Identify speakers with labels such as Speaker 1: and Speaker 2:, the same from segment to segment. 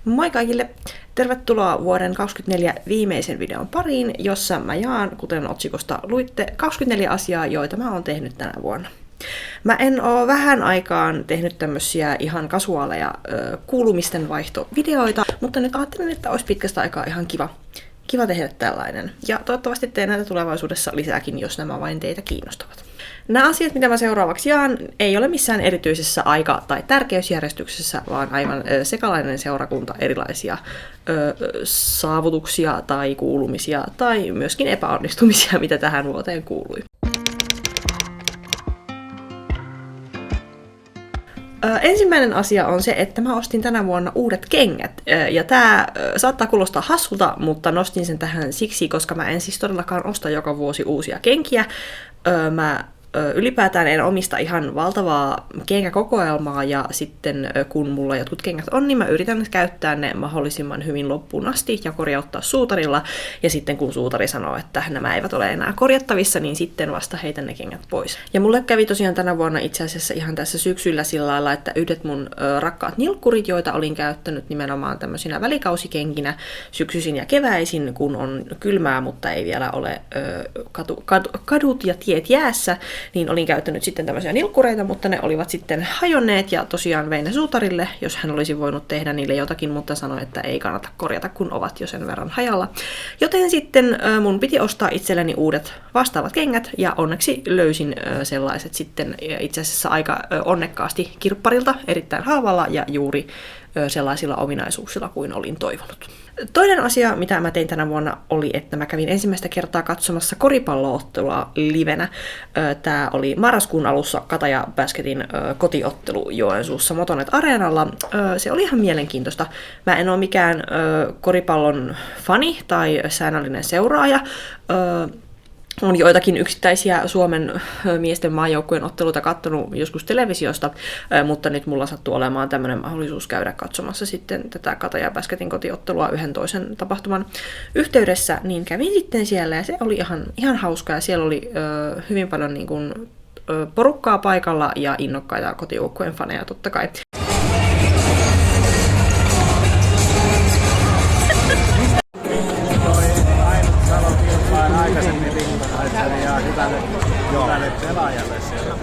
Speaker 1: Moi kaikille! Tervetuloa vuoden 2024 viimeisen videon pariin, jossa mä jaan, kuten otsikosta luitte, 24 asiaa, joita mä oon tehnyt tänä vuonna. Mä en oo vähän aikaan tehnyt tämmösiä ihan kasuaaleja kuulumisten vaihtovideoita, mutta nyt ajattelin, että olisi pitkästä aikaa ihan kiva tehdä tällainen. Ja toivottavasti teen näitä tulevaisuudessa lisääkin, jos nämä vain teitä kiinnostavat. Nämä asiat, mitä mä seuraavaksi jaan, ei ole missään erityisessä aika- tai tärkeysjärjestyksessä, vaan aivan sekalainen seurakunta erilaisia saavutuksia tai kuulumisia tai myöskin epäonnistumisia, mitä tähän vuoteen kuului. Ensimmäinen asia on se, että mä ostin tänä vuonna uudet kengät. Ja tää saattaa kuulostaa hassulta, mutta nostin sen tähän siksi, koska mä en siis todellakaan osta joka vuosi uusia kenkiä. Mä ylipäätään en omista ihan valtavaa kenkäkokoelmaa, ja sitten kun mulla jotkut kengät on, niin mä yritän käyttää ne mahdollisimman hyvin loppuun asti ja korjauttaa suutarilla. Ja sitten kun suutari sanoo, että nämä eivät ole enää korjattavissa, niin sitten vasta heitän ne kengät pois. Ja mulle kävi tosiaan tänä vuonna itse asiassa ihan tässä syksyllä sillä lailla, että yhdet mun rakkaat nilkkurit, joita olin käyttänyt nimenomaan tämmöisinä välikausikenkinä syksyisin ja keväisin, kun on kylmää, mutta ei vielä ole kadut ja tiet jäässä, niin olin käyttänyt sitten tämmöisiä nilkkureita, mutta ne olivat sitten hajonneet ja tosiaan vein ne suutarille, jos hän olisi voinut tehdä niille jotakin, mutta sanoi, että ei kannata korjata, kun ovat jo sen verran hajalla. Joten sitten mun piti ostaa itselleni uudet vastaavat kengät ja onneksi löysin sellaiset sitten itse asiassa aika onnekkaasti kirpparilta, erittäin halvalla ja juuri sellaisilla ominaisuuksilla kuin olin toivonut. Toinen asia, mitä mä tein tänä vuonna, oli, että mä kävin ensimmäistä kertaa katsomassa koripalloottelua livenä. Tää oli marraskuun alussa Kataja Basketin kotiottelu Joensuussa Motonet Areenalla. Se oli ihan mielenkiintoista. Mä en ole mikään koripallon fani tai säännöllinen seuraaja. On joitakin yksittäisiä Suomen miesten maajoukkueen otteluita katsonut joskus televisiosta, mutta nyt mulla sattuu olemaan tämmöinen mahdollisuus käydä katsomassa sitten tätä Kataja Basketin kotiottelua yhden toisen tapahtuman yhteydessä, niin kävin sitten siellä ja se oli ihan hauskaa ja siellä oli hyvin paljon niin kuin, porukkaa paikalla ja innokkaita kotijoukkueen faneja totta kai.
Speaker 2: Hyvälle pelaajalle siellä.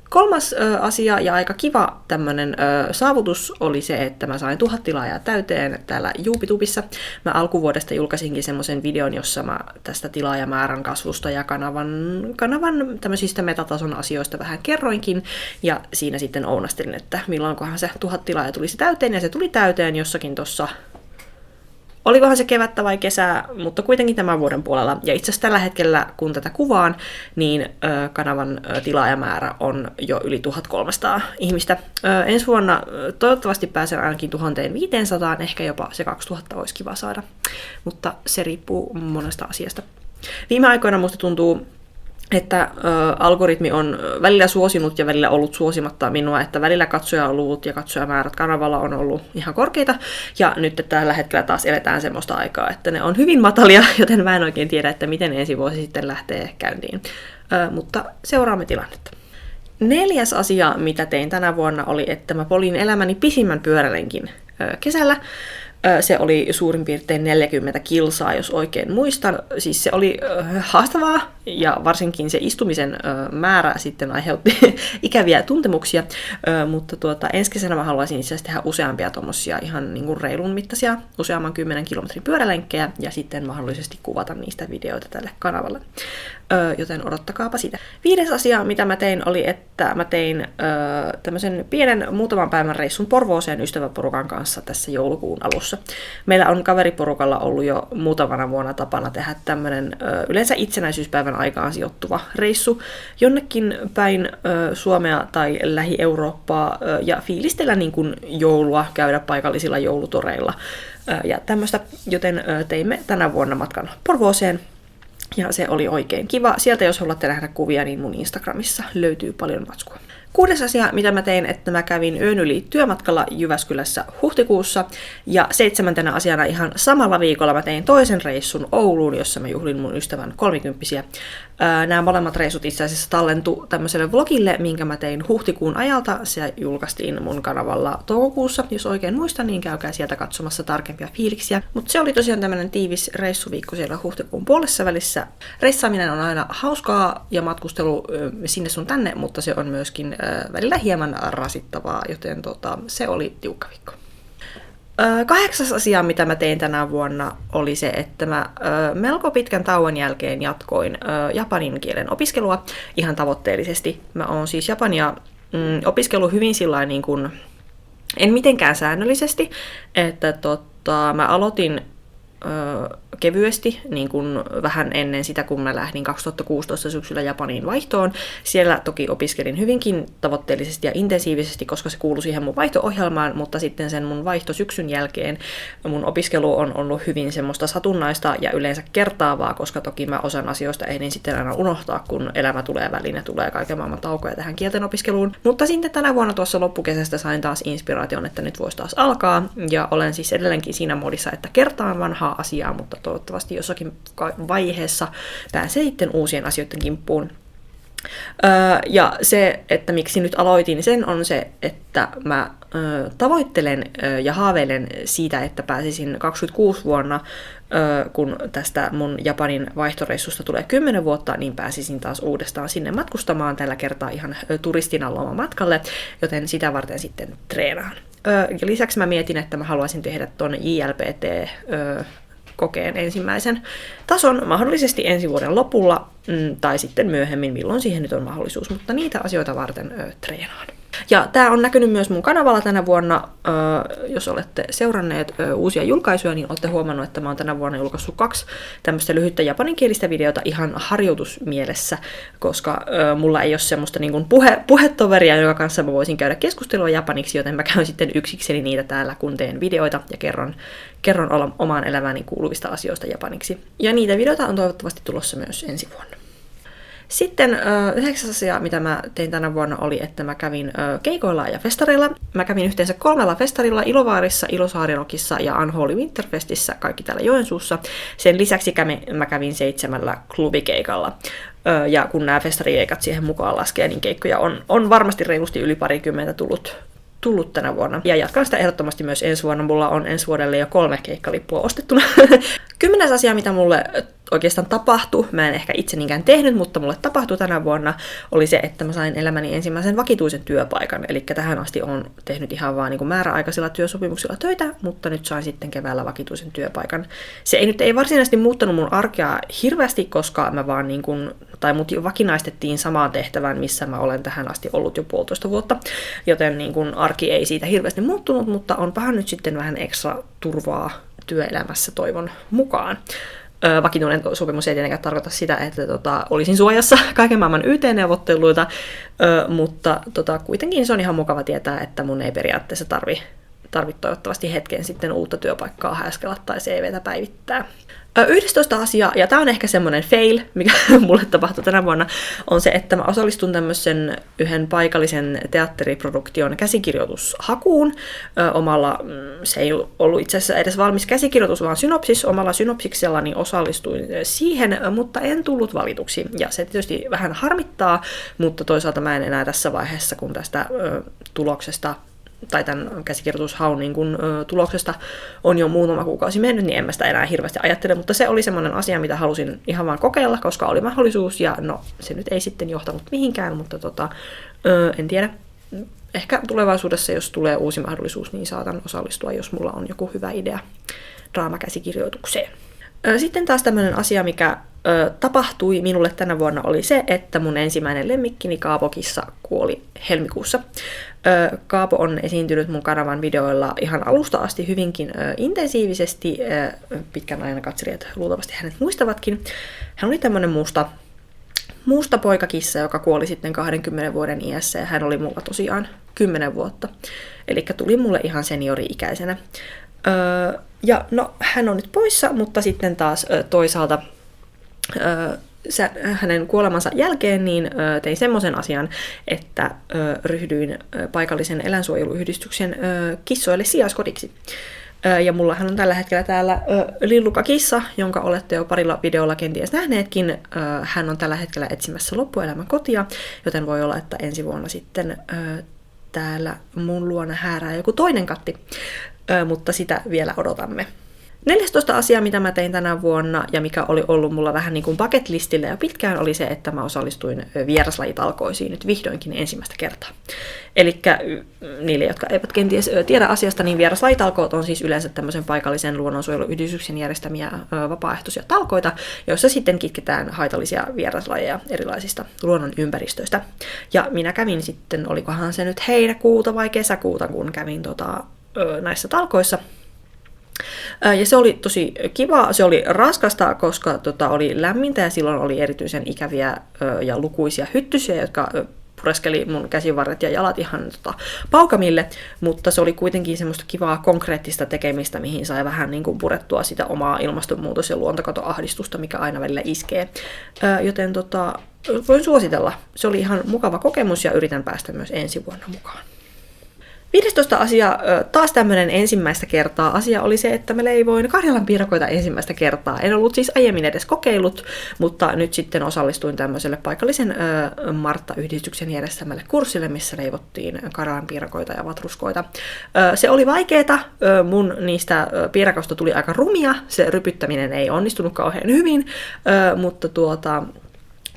Speaker 1: Kolmas asia ja aika kiva tämmönen saavutus oli se, että mä sain 1000 tilaajaa täyteen täällä YouTubessa. Mä alkuvuodesta julkaisinkin semmoisen videon, jossa mä tästä tilaajamäärän kasvusta ja kanavan tämmöisistä metatason asioista vähän kerroinkin. Ja siinä sitten ounastelin, että milloinkohan se 1000 tilaajaa tulisi täyteen, ja se tuli täyteen jossakin tossa. Olikohan se kevättä vai kesää, mutta kuitenkin tämän vuoden puolella. Ja itse asiassa tällä hetkellä, kun tätä kuvaan, niin kanavan tilaajamäärä on jo yli 1300 ihmistä. Ensi vuonna toivottavasti pääsen ainakin 1500, ehkä jopa se 2000 olisi kiva saada. Mutta se riippuu monesta asiasta. Viime aikoina musta tuntuu, että algoritmi on välillä suosinut ja välillä ollut suosimatta minua, että välillä katsojaluvut ja katsojamäärät kanavalla on ollut ihan korkeita, ja nyt tällä hetkellä taas eletään semmoista aikaa, että ne on hyvin matalia, joten mä en oikein tiedä, että miten ensi vuosi sitten lähtee käyntiin. Mutta seuraamme tilannetta. Neljäs asia, mitä tein tänä vuonna, oli, että mä polin elämäni pisimmän pyörälenkin kesällä. Se oli suurin piirtein 40 kilsaa, jos oikein muistan. Siis se oli haastavaa, ja varsinkin se istumisen määrä sitten aiheutti ikäviä tuntemuksia. Mutta ensi kesänä mä haluaisin itse asiassa tehdä useampia tommosia ihan niin kuin reilun mittaisia, useamman 10 kilometrin pyörälenkkejä, ja sitten mahdollisesti kuvata niistä videoita tälle kanavalle. Joten odottakaapa sitä. 5. asia, mitä mä tein, oli, että mä tein tämmöisen pienen muutaman päivän reissun Porvooseen ystäväporukan kanssa tässä joulukuun alussa. Meillä on kaveriporukalla ollut jo muutamana vuonna tapana tehdä tämmöinen yleensä itsenäisyyspäivän aikaan sijoittuva reissu jonnekin päin Suomea tai Lähi-Eurooppaa ja fiilistellä niin kuin joulua, käydä paikallisilla joulutoreilla ja tämmöistä, joten teimme tänä vuonna matkan Porvooseen. Ja se oli oikein kiva. Sieltä jos haluatte nähdä kuvia, niin mun Instagramissa löytyy paljon matskua. 6. asia, mitä mä tein, että mä kävin yön yli työmatkalla Jyväskylässä huhtikuussa. Ja 7. asiana ihan samalla viikolla mä tein toisen reissun Ouluun, jossa mä juhlin mun ystävän 30-vuotiaita. Nämä molemmat reissut itse asiassa tallentu tämmöiselle vlogille, minkä mä tein huhtikuun ajalta. Se julkaistiin mun kanavalla toukokuussa, jos oikein muistan, niin käykää sieltä katsomassa tarkempia fiiliksiä. Mutta se oli tosiaan tämmöinen tiivis reissuviikko siellä huhtikuun puolessa välissä. Reissaaminen on aina hauskaa ja matkustelu sinne sun tänne, mutta se on myöskin välillä hieman rasittavaa, joten se oli tiukka viikko. 8. asia, mitä mä tein tänä vuonna, oli se, että mä melko pitkän tauon jälkeen jatkoin japanin kielen opiskelua ihan tavoitteellisesti. Mä oon siis japania opiskellut hyvin sillain niin kuin, en mitenkään säännöllisesti, että mä aloitin kevyesti, niin kuin vähän ennen sitä, kun mä lähdin 2016 syksyllä Japaniin vaihtoon. Siellä toki opiskelin hyvinkin tavoitteellisesti ja intensiivisesti, koska se kuului siihen mun vaihto-ohjelmaan, mutta sitten sen mun vaihtosyksyn jälkeen mun opiskelu on ollut hyvin semmoista satunnaista ja yleensä kertaavaa, koska toki mä osan asioista ehdin sitten aina unohtaa, kun elämä tulee väliin ja tulee kaiken maailman taukoja tähän kielten opiskeluun. Mutta sitten tänä vuonna tuossa loppukesästä sain taas inspiraation, että nyt voisi taas alkaa, ja olen siis edelleenkin siinä muodissa, että kertaan vanhaa asiaa, mutta toivottavasti jossakin vaiheessa pääsee sitten uusien asioiden kimppuun. Ja se, että miksi nyt aloitin sen, on se, että mä tavoittelen ja haaveilen siitä, että pääsisin 26 vuonna, kun tästä mun Japanin vaihtoreissusta tulee 10 vuotta, niin pääsisin taas uudestaan sinne matkustamaan tällä kertaa ihan turistina lomamatkalle, joten sitä varten sitten treenaan. Ja lisäksi mä mietin, että mä haluaisin tehdä ton JLPT kokeen ensimmäisen tason mahdollisesti ensi vuoden lopulla tai sitten myöhemmin, milloin siihen nyt on mahdollisuus, mutta niitä asioita varten treenaan. Ja tämä on näkynyt myös mun kanavalla tänä vuonna. Jos olette seuranneet uusia julkaisuja, niin olette huomannut, että mä oon tänä vuonna julkaissut 2 tämmöistä lyhyttä japaninkielistä videota ihan harjoitusmielessä, koska mulla ei ole semmoista niin kuin puhetoveria, jonka kanssa mä voisin käydä keskustelua japaniksi, joten mä käyn sitten yksikseni niitä täällä, kun teen videoita ja kerron omaan elämääni kuuluvista asioista japaniksi. Ja niitä videoita on toivottavasti tulossa myös ensi vuonna. Sitten 9. asia, mitä mä tein tänä vuonna, oli, että mä kävin keikoilla ja festareilla. Mä kävin yhteensä 3 festarilla, Ilovaarissa, Ilosaarirokissa ja Unholy Winterfestissä, kaikki täällä Joensuussa. Sen lisäksi mä kävin 7 klubikeikalla. Ja kun nämä festarikeikat siihen mukaan laskee, niin keikkoja on varmasti reilusti yli 20 tullut tänä vuonna. Ja jatkan sitä ehdottomasti myös ensi vuonna. Mulla on ensi vuodelle jo 3 keikkalippua ostettuna. 10. asia, mitä mulle oikeastaan tapahtui, mä en ehkä itse niinkään tehnyt, mutta mulle tapahtui tänä vuonna, oli se, että mä sain elämäni ensimmäisen vakituisen työpaikan. Eli tähän asti olen tehnyt ihan vaan niin kuin määräaikaisilla työsopimuksilla töitä, mutta nyt sain sitten keväällä vakituisen työpaikan. Se ei varsinaisesti muuttanut mun arkea hirveästi, koska mä vaan niin kuin, tai mut vakinaistettiin samaan tehtävään, missä mä olen tähän asti ollut jo 1,5 vuotta, joten niin kuin arki ei siitä hirveästi muuttunut, mutta onpahan nyt sitten vähän ekstra turvaa työelämässä toivon mukaan. Vakituinen sopimus ei tietenkään tarkoita sitä, että olisin suojassa kaiken maailman YT-neuvotteluita, mutta kuitenkin se on ihan mukava tietää, että mun ei periaatteessa tarvi toivottavasti hetken sitten uutta työpaikkaa häskellä tai CVtä päivittää. 11. asia, ja tämä on ehkä semmoinen fail, mikä mulle tapahtui tänä vuonna, on se, että mä osallistun tämmöisen yhden paikallisen teatteriproduktion käsikirjoitushakuun. Se ei ollut itse asiassa edes valmis käsikirjoitus, vaan synopsis. Omalla synopsiksellani osallistuin siihen, mutta en tullut valituksi. Ja se tietysti vähän harmittaa, mutta toisaalta mä en enää tässä vaiheessa, kun tästä tuloksesta tai tämän käsikirjoitushaun niin kun, tuloksesta on jo muutama kuukausi mennyt, niin en mä sitä enää hirveästi ajattele, mutta se oli semmoinen asia, mitä halusin ihan vaan kokeilla, koska oli mahdollisuus, ja no, se nyt ei sitten johtanut mihinkään, mutta en tiedä. Ehkä tulevaisuudessa, jos tulee uusi mahdollisuus, niin saatan osallistua, jos mulla on joku hyvä idea draamakäsikirjoitukseen. Sitten taas tämmöinen asia, mikä tapahtui minulle tänä vuonna, oli se, että mun ensimmäinen lemmikkini Kaapo-kissa kuoli helmikuussa. Kaapo on esiintynyt mun kanavan videoilla ihan alusta asti hyvinkin intensiivisesti. Pitkän ajan katselijat luultavasti hänet muistavatkin. Hän oli tämmönen musta poikakissa, joka kuoli sitten 20 vuoden iässä, ja hän oli mulla tosiaan 10 vuotta. Eli tuli mulle ihan seniori-ikäisenä. Ja no, hän on nyt poissa, mutta sitten taas toisaalta hänen kuolemansa jälkeen niin tein semmoisen asian, että ryhdyin paikallisen eläinsuojeluyhdistyksen kissoille sijaiskodiksi. Ja mullahan on tällä hetkellä täällä Lilluka-kissa, jonka olette jo parilla videolla kenties nähneetkin. Hän on tällä hetkellä etsimässä loppuelämän kotia, joten voi olla, että ensi vuonna sitten täällä mun luona häärää joku toinen katti, mutta sitä vielä odotamme. 14 asiaa, mitä mä tein tänä vuonna ja mikä oli ollut mulla vähän niin kuin bucket listillä jo pitkään, oli se, että mä osallistuin vieraslajitalkoisiin nyt vihdoinkin ensimmäistä kertaa. Eli niille, jotka eivät kenties tiedä asiasta, niin vieraslajitalkoot on siis yleensä tämmöisen paikallisen luonnonsuojeluyhdistyksen järjestämiä vapaaehtoisia talkoita, joissa sitten kitketään haitallisia vieraslajeja erilaisista luonnon ympäristöistä. Ja minä kävin sitten, olikohan se nyt heinäkuuta vai kesäkuuta, kun kävin näissä talkoissa. Ja se oli tosi kiva, se oli raskasta, koska oli lämmintä ja silloin oli erityisen ikäviä ja lukuisia hyttysiä, jotka pureskeli mun käsivarret ja jalat ihan paukamille, mutta se oli kuitenkin semmoista kivaa konkreettista tekemistä, mihin sai vähän niin kuin purettua sitä omaa ilmastonmuutos- ja luontokatoahdistusta, mikä aina välillä iskee. Joten voin suositella. Se oli ihan mukava kokemus ja yritän päästä myös ensi vuonna mukaan. 15 asia, taas tämmöinen ensimmäistä kertaa asia oli se, että mä leivoin karjalanpiirakoita ensimmäistä kertaa. En ollut siis aiemmin edes kokeillut, mutta nyt sitten osallistuin tämmöiselle paikallisen Martta-yhdistyksen järjestämälle kurssille, missä leivottiin karjalanpiirakoita ja vatruskoita. Se oli vaikeeta, mun niistä piirakoista tuli aika rumia, se rypyttäminen ei onnistunut kauhean hyvin, mutta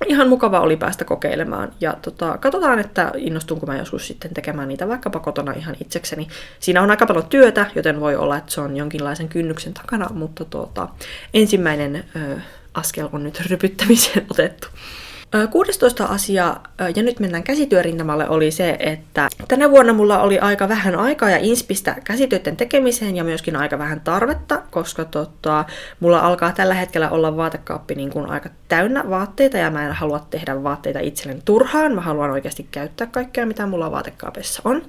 Speaker 1: ihan mukava oli päästä kokeilemaan ja katsotaan, että innostunko mä joskus sitten tekemään niitä vaikkapa kotona ihan itsekseni. Siinä on aika paljon työtä, joten voi olla, että se on jonkinlaisen kynnyksen takana, mutta ensimmäinen askel on nyt rypyttämiseen otettu. 16 asia, ja nyt mennään käsityörintamalle, oli se, että tänä vuonna mulla oli aika vähän aikaa ja inspistä käsitöiden tekemiseen ja myöskin aika vähän tarvetta, koska mulla alkaa tällä hetkellä olla vaatekaappi niin kuin aika täynnä vaatteita ja mä en halua tehdä vaatteita itselleni turhaan, mä haluan oikeasti käyttää kaikkea, mitä mulla vaatekaapissa on.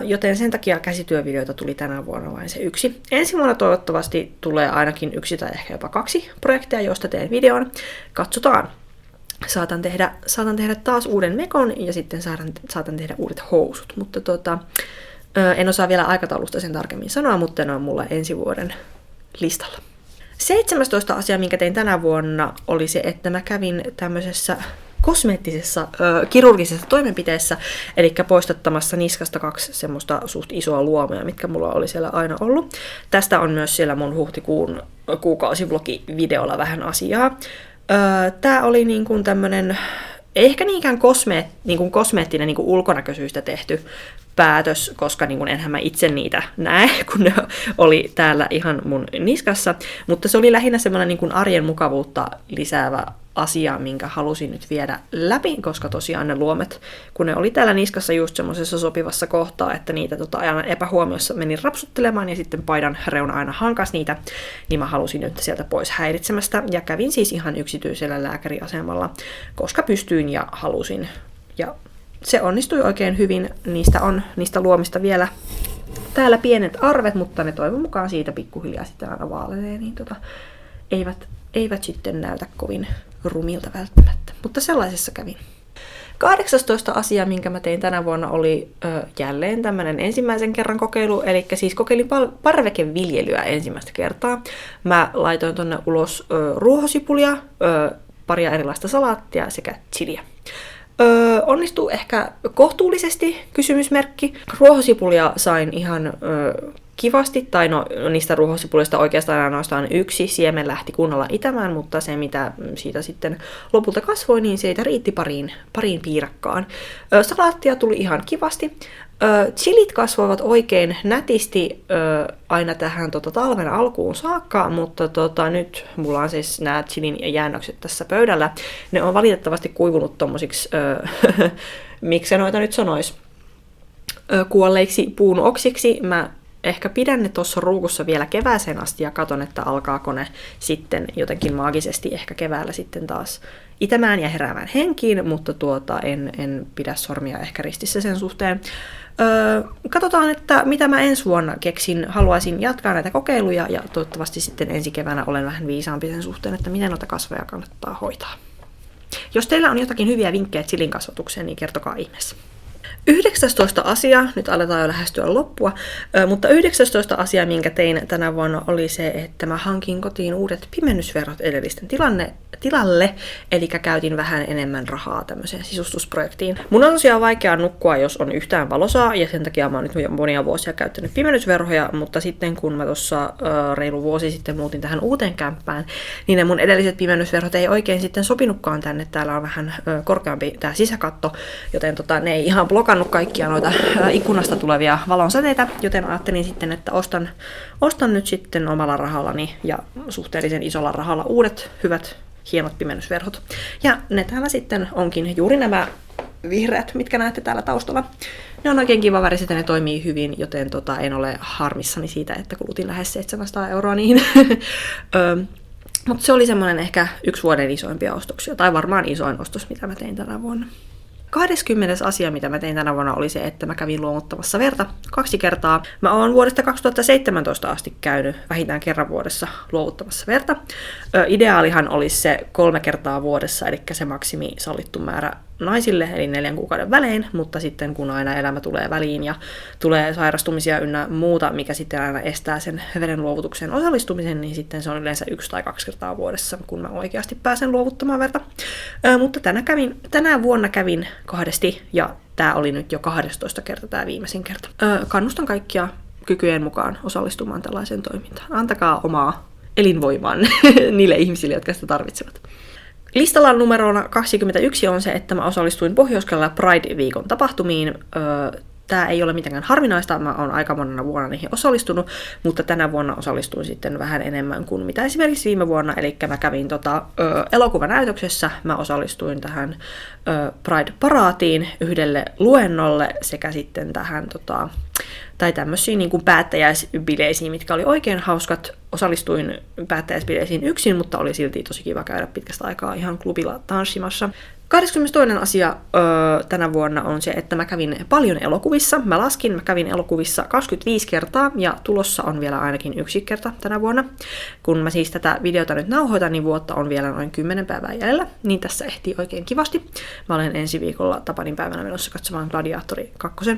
Speaker 1: Joten sen takia käsityövideoita tuli tänä vuonna vain se yksi. Ensi vuonna toivottavasti tulee ainakin 1 tai ehkä jopa 2 projekteja, joista teen videon. Katsotaan. Saatan tehdä taas uuden mekon ja sitten saatan tehdä uudet housut, mutta en osaa vielä aikataulusta sen tarkemmin sanoa, mutta ne on mulla ensi vuoden listalla. 17 asia, minkä tein tänä vuonna, oli se, että mä kävin tämmöisessä kosmeettisessa kirurgisessa toimenpiteessä, eli poistattamassa niskasta 2 semmoista suht isoa luomea, mitkä mulla oli siellä aina ollut. Tästä on myös siellä mun huhtikuun kuukausivlogi-videolla vähän asiaa. Tää oli niin kuin tämmönen, ehkä niinkään kosmeettinen niin kuin ulkonäköisyystä tehty päätös, koska niin kuin enhän mä itse niitä näe, kun ne oli täällä ihan mun niskassa, mutta se oli lähinnä semmoinen niin kuin arjen mukavuutta lisäävä asia, minkä halusin nyt viedä läpi, koska tosiaan ne luomet, kun ne oli täällä niskassa just semmoisessa sopivassa kohtaa, että niitä aina epähuomiossa menin rapsuttelemaan ja sitten paidan reuna aina hankas niitä, niin mä halusin nyt sieltä pois häiritsemästä ja kävin siis ihan yksityisellä lääkäriasemalla, koska pystyin ja halusin. Ja se onnistui oikein hyvin, niistä luomista vielä täällä pienet arvet, mutta ne toivon mukaan siitä pikkuhiljaa sitten aina vaalenee, niin eivät sitten näytä kovin rumilta välttämättä, mutta sellaisessa kävin. 18 asia, minkä mä tein tänä vuonna, oli jälleen tämmönen ensimmäisen kerran kokeilu, eli siis kokeilin parvekeviljelyä ensimmäistä kertaa. Mä laitoin tonne ulos ruohosipulia, paria erilaista salaattia sekä chiliä. Onnistuu ehkä kohtuullisesti, kysymysmerkki. Ruohosipulia sain ihan kivasti, tai no niistä ruohosipulista oikeastaan ainoastaan 1 siemen lähti kunnolla itämään, mutta se mitä siitä sitten lopulta kasvoi, niin siitä riitti pariin piirakkaan. Salaattia tuli ihan kivasti. Chilit kasvoivat oikein nätisti aina tähän talven alkuun saakka, mutta nyt mulla on siis nämä chilin jäännökset tässä pöydällä. Ne on valitettavasti kuivunut tommosiksi, miksi noita nyt sanois, kuolleiksi puun oksiksi. Mä ehkä pidän ne tuossa ruukussa vielä kevääseen asti ja katon, että alkaako ne sitten jotenkin maagisesti ehkä keväällä sitten taas itämään ja heräämään henkiin, mutta en pidä sormia ehkä ristissä sen suhteen. Katsotaan, että mitä mä ensi vuonna keksin. Haluaisin jatkaa näitä kokeiluja ja toivottavasti sitten ensi keväänä olen vähän viisaampi sen suhteen, että miten noita kasveja kannattaa hoitaa. Jos teillä on jotakin hyviä vinkkejä chilin kasvatukseen, niin kertokaa ihmeessä. 19. asia, nyt aletaan jo lähestyä loppua, mutta 19. asia, minkä tein tänä vuonna, oli se, että mä hankin kotiin uudet pimennysverhot edellisten tilalle, eli käytin vähän enemmän rahaa tämmöiseen sisustusprojektiin. Mun on tosiaan vaikea nukkua, jos on yhtään valosaa, ja sen takia mä oon nyt monia vuosia käyttänyt pimennysverhoja, mutta sitten kun mä tuossa reilu vuosi sitten muutin tähän uuteen kämppään, niin ne mun edelliset pimennysverhot ei oikein sitten sopinutkaan tänne. Täällä on vähän korkeampi tää sisäkatto, joten ne ei ihan blokannut kaikkia noita ikkunasta tulevia valonsäteitä, joten ajattelin sitten, että ostan nyt sitten omalla rahallani ja suhteellisen isolla rahalla uudet, hyvät, hienot pimennysverhot. Ja ne täällä sitten onkin juuri nämä vihreät, mitkä näette täällä taustalla. Ne on oikein kiva väriset ja ne toimii hyvin, joten en ole harmissani siitä, että kulutin lähes 700 € niihin. Mutta se oli semmoinen ehkä 1 vuoden isoimpia ostoksia, tai varmaan isoin ostos, mitä mä tein tänä vuonna. 20. asia, mitä mä tein tänä vuonna, oli se, että mä kävin luovuttamassa verta 2 kertaa. Mä oon vuodesta 2017 asti käynyt vähintään kerran vuodessa luovuttamassa verta. Ideaalihan olisi se 3 kertaa vuodessa, eli se maksimi sallittu määrä naisille, eli 4 kuukauden välein, mutta sitten kun aina elämä tulee väliin ja tulee sairastumisia ynnä muuta, mikä sitten aina estää sen veren luovutukseen osallistumisen, niin sitten se on yleensä 1 tai 2 kertaa vuodessa, kun mä oikeasti pääsen luovuttamaan verta. Mutta tänä vuonna kävin 2 ja tää oli nyt jo 12 kerta tää viimeisin kerta. Kannustan kaikkia kykyjen mukaan osallistumaan tällaiseen toimintaan. Antakaa omaa elinvoimaan niille ihmisille, jotka sitä tarvitsevat. Listalla numerona 21 on se, että mä osallistuin Pohjois-Karjalan Pride-viikon tapahtumiin. Tää ei ole mitenkään harvinaista, mä oon aika monena vuonna niihin osallistunut, mutta tänä vuonna osallistuin sitten vähän enemmän kuin mitä esimerkiksi viime vuonna, eli mä kävin elokuvanäytöksessä, mä osallistuin tähän Pride-paraatiin, yhdelle luennolle sekä sitten tähän tai tämmöisiin niin kuin päättäjäisbileisiin, mitkä oli oikein hauskat. Osallistuin päättäjäisbileisiin yksin, mutta oli silti tosi kiva käydä pitkästä aikaa ihan klubilla tanssimassa. 22. asia tänä vuonna on se, että mä kävin paljon elokuvissa. Mä kävin elokuvissa 25 kertaa ja tulossa on vielä ainakin 1 kerta tänä vuonna. Kun mä siis tätä videota nyt nauhoitan, niin vuotta on vielä noin 10 päivää jäljellä, niin tässä ehtii oikein kivasti. Mä olen ensi viikolla Tapanin päivänä menossa katsomaan Gladiatori 2.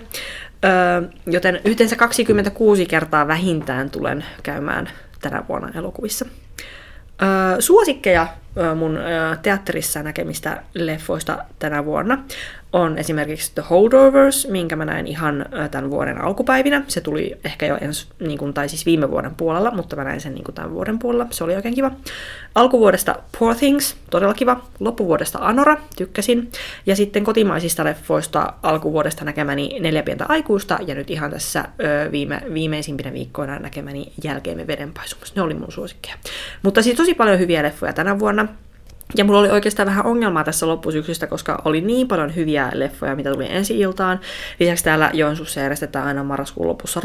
Speaker 1: Joten yhteensä 26 kertaa vähintään tulen käymään tänä vuonna elokuvissa. Suosikkeja mun teatterissa näkemistä leffoista tänä vuonna on esimerkiksi The Holdovers, minkä mä näin ihan tämän vuoden alkupäivinä. Se tuli ehkä jo viime vuoden puolella, mutta mä näin sen tämän vuoden puolella. Se oli oikein kiva. Alkuvuodesta Poor Things, todella kiva. Loppuvuodesta Anora, tykkäsin. Ja sitten kotimaisista leffoista alkuvuodesta näkemäni 4 pientä aikuista ja nyt ihan tässä viimeisimpinä viikkoina näkemäni Jälkeemme vedenpaisumus. Ne oli mun suosikkeja. Mutta siis tosi paljon hyviä leffoja tänä vuonna. Ja mulla oli oikeastaan vähän ongelmaa tässä loppusyksystä, koska oli niin paljon hyviä leffoja, mitä tuli ensi-iltaan. Lisäksi täällä Joensuussa järjestetään aina marraskuun lopussa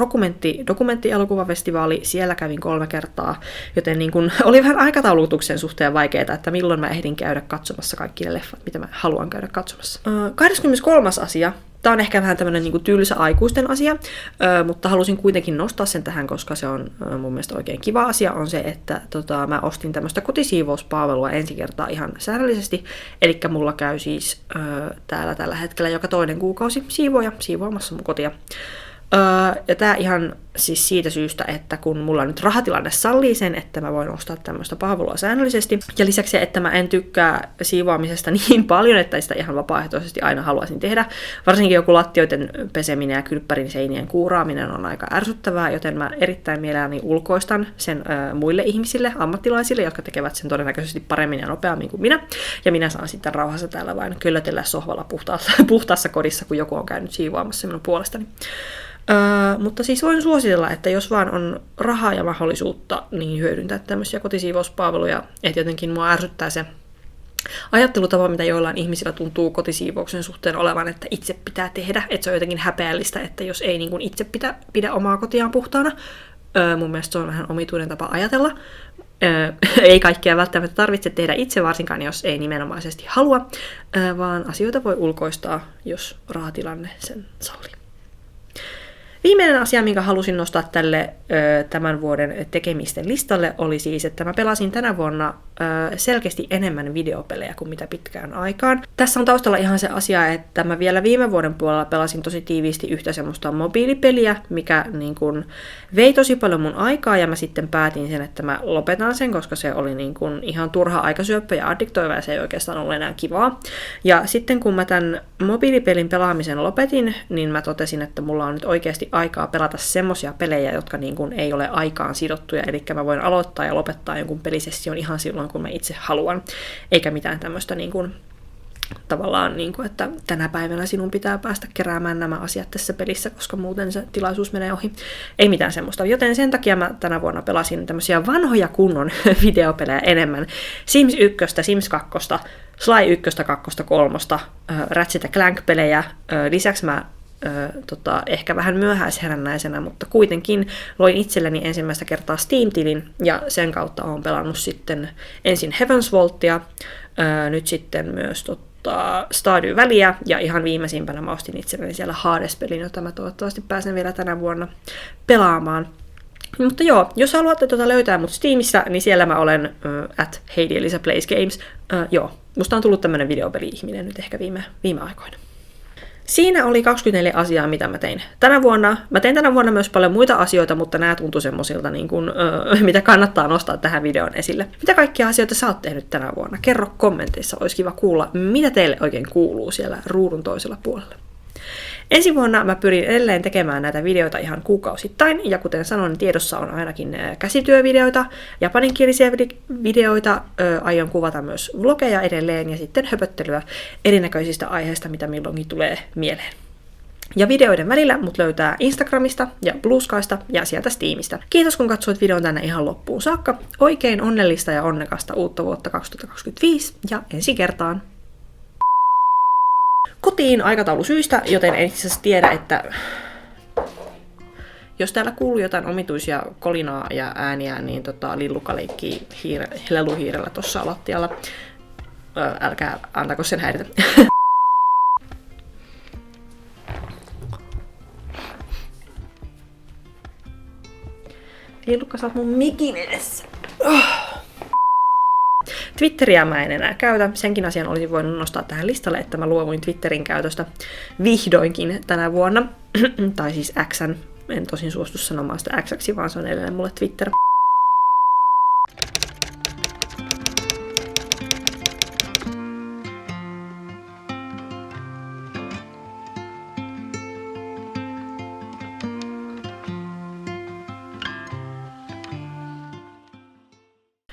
Speaker 1: dokumenttielokuvafestivaali. Siellä kävin 3 kertaa, joten oli vähän aikataulutuksen suhteen vaikeaa, että milloin mä ehdin käydä katsomassa kaikki ne leffat, mitä mä haluan käydä katsomassa. 23. asia. Tämä on ehkä vähän tämmöinen tylsä aikuisten asia, mutta halusin kuitenkin nostaa sen tähän, koska se on mun mielestä oikein kiva asia, on se, että mä ostin tämmöistä kotisiivouspalvelua ensi kertaa ihan säännöllisesti. Eli mulla käy siis täällä tällä hetkellä joka 2. kuukausi siivoamassa mun kotia. Ja tää ihan siis siitä syystä, että kun mulla nyt rahatilanne sallii sen, että mä voin ostaa tämmöistä palvelua säännöllisesti. Ja lisäksi se, että mä en tykkää siivoamisesta niin paljon, että sitä ihan vapaaehtoisesti aina haluaisin tehdä. Varsinkin joku lattioiden peseminen ja kylppärin seinien kuuraaminen on aika ärsyttävää, joten mä erittäin mielelläni ulkoistan sen muille ihmisille, ammattilaisille, jotka tekevät sen todennäköisesti paremmin ja nopeammin kuin minä. Ja minä saan sitten rauhassa täällä vain köllötellä sohvalla puhtaassa kodissa, kun joku on käynyt siivoamassa minun puolestani. Mutta siis voin suositella, että jos vaan on rahaa ja mahdollisuutta, niin hyödyntää tämmöisiä kotisiivouspalveluja. Että jotenkin mua ärsyttää se, ajattelutapa, mitä joillain ihmisillä tuntuu kotisiivouksen suhteen olevan, että itse pitää tehdä, että se on jotenkin häpeällistä, että jos ei niin kuin itse pidä omaa kotiaan puhtaana. Mun mielestä se on vähän omituinen tapa ajatella. Ei kaikkea välttämättä tarvitse tehdä itse, varsinkaan jos ei nimenomaisesti halua, vaan asioita voi ulkoistaa, jos rahatilanne sen sallii. Viimeinen asia, minkä halusin nostaa tälle tämän vuoden tekemisten listalle, oli siis, että mä pelasin tänä vuonna selkeästi enemmän videopelejä kuin mitä pitkään aikaan. Tässä on taustalla ihan se asia, että mä vielä viime vuoden puolella pelasin tosi tiiviisti yhtä semmoista mobiilipeliä, mikä niin kun vei tosi paljon mun aikaa, ja mä sitten päätin sen, että mä lopetan sen, koska se oli niin kun ihan turha aikasyöppö ja addiktoiva, ja se ei oikeastaan ollut enää kivaa. Ja sitten kun mä tämän mobiilipelin pelaamisen lopetin, niin mä totesin, että mulla on nyt oikeasti aikaa pelata semmosia pelejä, jotka niin kun ei ole aikaan sidottuja, eli mä voin aloittaa ja lopettaa jonkun pelisession ihan silloin, kun mä itse haluan, eikä mitään tämmöistä niin kuin, tavallaan, niin kuin, että tänä päivänä sinun pitää päästä keräämään nämä asiat tässä pelissä, koska muuten se tilaisuus menee ohi. Ei mitään semmoista. Joten sen takia mä tänä vuonna pelasin tämmöisiä vanhoja kunnon videopelejä enemmän. Sims 1, Sims 2, Sly 1, 2, 3, Ratchet & Clank-pelejä. Lisäksi mä ehkä vähän myöhäisherännäisenä, mutta kuitenkin loin itselleni ensimmäistä kertaa Steam-tilin, ja sen kautta olen pelannut sitten ensin Heaven's Vaultia, nyt sitten myös Stardew Valleyä, ja ihan viimeisimpänä mä ostin itselleni siellä Hades-pelin, jota mä toivottavasti pääsen vielä tänä vuonna pelaamaan. Mutta joo, jos haluatte löytää mut Steamissa, niin siellä mä olen at Heidi Elisa Plays Games. Joo, musta on tullut tämmönen videopeli-ihminen nyt ehkä viime aikoina. Siinä oli 24 asiaa, mitä mä tein tänä vuonna. Mä tein tänä vuonna myös paljon muita asioita, mutta nämä tuntui semmoisilta, niin mitä kannattaa nostaa tähän videon esille. Mitä kaikkia asioita sä oot tehnyt tänä vuonna? Kerro kommenteissa, olisi kiva kuulla, mitä teille oikein kuuluu siellä ruudun toisella puolella. Ensi vuonna mä pyrin edelleen tekemään näitä videoita ihan kuukausittain, ja kuten sanoin, tiedossa on ainakin käsityövideoita, japaninkielisiä videoita, aion kuvata myös vlogeja edelleen, ja sitten höpöttelyä erinäköisistä aiheista, mitä milloinkin tulee mieleen. Ja videoiden välillä mut löytää Instagramista ja Blue Skysta ja sieltä Steamista. Kiitos kun katsoit videon tänne ihan loppuun saakka. Oikein onnellista ja onnekasta uutta vuotta 2025, ja ensi kertaan! Kotiin aikataulusyistä, joten en itse asiassa tiedä, että jos täällä kuuluu jotain omituisia kolinaa ja ääniä, niin Lillukka leikkii leluhiirellä tuossa lattialla. Älkää antako sen häiritä. Lillukka, sä oot mun mikin edessä. Twitteriä mä en enää käytä. Senkin asian olisin voinut nostaa tähän listalle, että mä luovuin Twitterin käytöstä vihdoinkin tänä vuonna. Tai siis X:n. En tosin suostu sanomaan sitä X:ksi, vaan se on edelleen mulle Twitter.